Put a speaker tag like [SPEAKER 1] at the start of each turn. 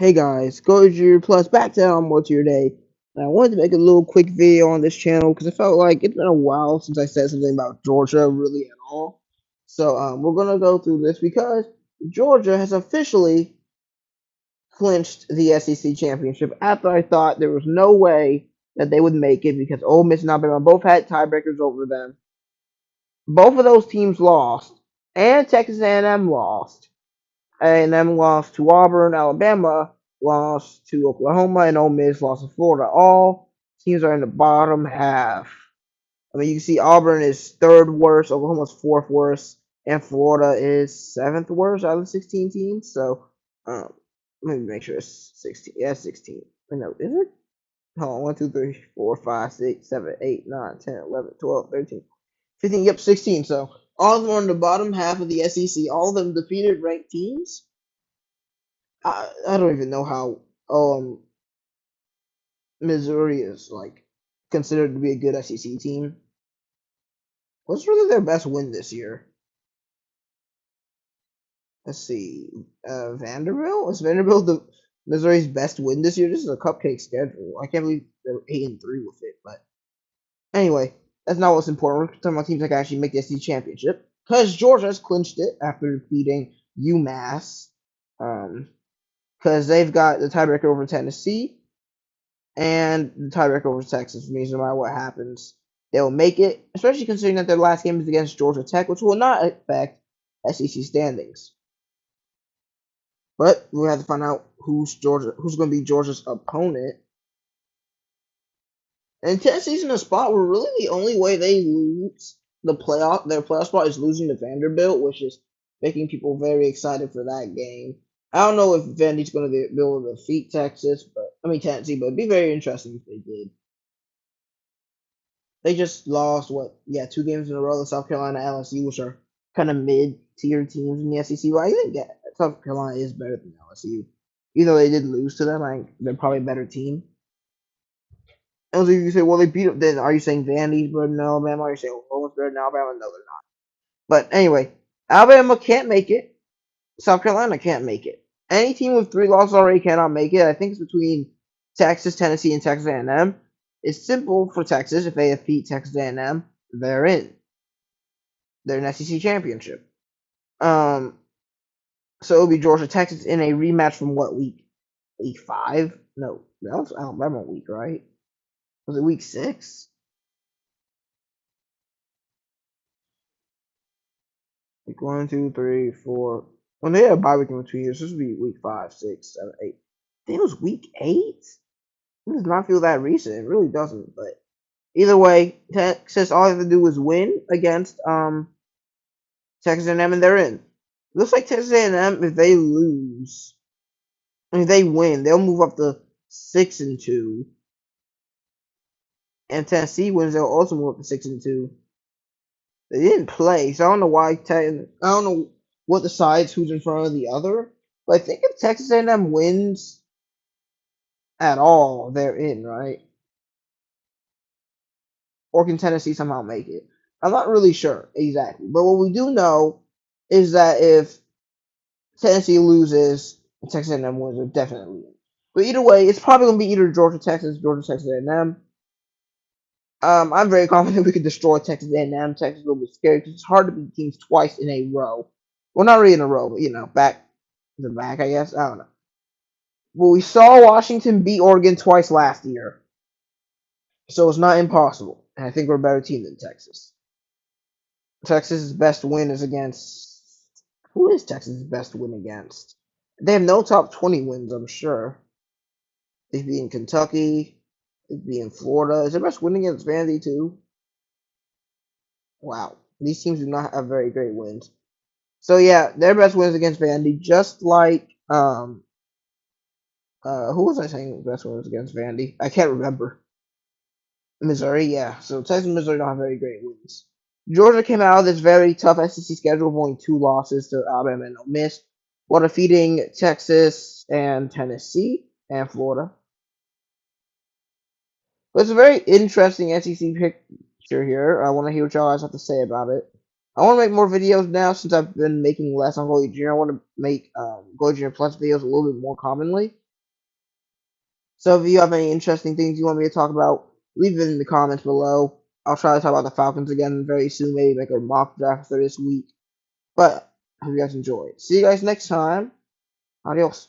[SPEAKER 1] Hey guys, Goju Plus back down more to your day. And I wanted to make a little quick video on this channel because I felt like it's been a while since I said something about Georgia really at all. So we're gonna go through this because Georgia has officially clinched the SEC championship after I thought there was no way that they would make it because Ole Miss and Alabama both had tiebreakers over them. Both of those teams lost, and Texas A&M lost. A&M lost to Auburn, Alabama lost to Oklahoma, and Ole Miss lost to Florida. All teams are in the bottom half. I mean, you can see Auburn is third worst, Oklahoma's fourth worst, and Florida is seventh worst out of the 16 teams. So, let me make sure it's 16. Yeah, 16. Wait, no, is it? Hold on. 1, 2, 3, 4, 5, 6, 7, 8, 9, 10, 11, 12, 13, 15. Yep, 16. So, all of them are in the bottom half of the SEC. All of them defeated ranked teams. I don't even know how Missouri is like considered to be a good SEC team. What's really their best win this year? Let's see. Vanderbilt? Is Vanderbilt the Missouri's best win this year? This is a cupcake schedule. I can't believe they're 8-3 with it. But anyway, that's not what's important. We're talking about teams that can actually make the SEC championship. Because Georgia has clinched it after defeating UMass. Because they've got the tiebreaker over Tennessee and the tiebreaker over Texas means no matter what happens, they'll make it, especially considering that their last game is against Georgia Tech, which will not affect SEC standings. But we'll have to find out who's going to be Georgia's opponent. And Tennessee's in a spot where really the only way they lose their playoff spot is losing to Vanderbilt, which is making people very excited for that game. I don't know if Vandy's going to be able to defeat Tennessee, but it'd be very interesting if they did. They just lost two games in a row to South Carolina, LSU, which are kind of mid-tier teams in the SEC. Well, I think South Carolina is better than LSU, even though they did lose to them. I think they're probably a better team. And so you say, well, they beat them. Then are you saying Vandy's better than Alabama? Are you saying Oklahoma's better than Alabama? No, they're not. But anyway, Alabama can't make it. South Carolina can't make it. Any team with 3 losses already cannot make it. I think it's between Texas, Tennessee, and Texas A&M. It's simple for Texas. If they defeat Texas A&M, they're in. They're an SEC championship. So it'll be Georgia Texas in a rematch from what week? Week 5? No, that was Alabama week, right? Was it week 6? Week 1, 2, 3, 4. When they had a bye week in between years, this would be week 5, 6, 7, 8. I think it was week 8. It does not feel that recent. It really doesn't. But either way, Texas all they have to do is win against Texas A&M, and they're in. Looks like Texas A&M, if they lose, and if they win, they'll move up to 6-2. And Tennessee wins, they'll also move up to 6-2. They didn't play, so I don't know why. I don't know what decides who's in front of the other. But I think if Texas A&M wins at all, they're in, right? Or can Tennessee somehow make it? I'm not really sure exactly. But what we do know is that if Tennessee loses, Texas A&M wins, they're definitely in. But either way, it's probably gonna be either Georgia Texas, A&M. I'm very confident we could destroy Texas A&M. Texas will be scary because it's hard to beat teams twice in a row. Well, not really in a row, but back to back, I guess. I don't know. Well, we saw Washington beat Oregon twice last year, so it's not impossible. And I think we're a better team than Texas. Texas's best win is against who is Texas's best win against? They have no top 20 wins, I'm sure. They've beaten Kentucky. They've beaten Florida. Is their best win against Vandy too? Wow, these teams do not have very great wins. So yeah, their best wins against Vandy, just like who was I saying best wins against Vandy? I can't remember. Missouri, yeah. So Texas and Missouri don't have very great wins. Georgia came out of this very tough SEC schedule of only 2 losses to Alabama and Ole Miss, while defeating Texas and Tennessee and Florida. But it's a very interesting SEC picture here. I want to hear what y'all guys have to say about it. I want to make more videos now since I've been making less on Gold Junior. I want to make Gold Junior Plus videos a little bit more commonly. So if you have any interesting things you want me to talk about, leave it in the comments below. I'll try to talk about the Falcons again very soon, maybe make a mock draft for this week. But I hope you guys enjoyed. See you guys next time. Adios.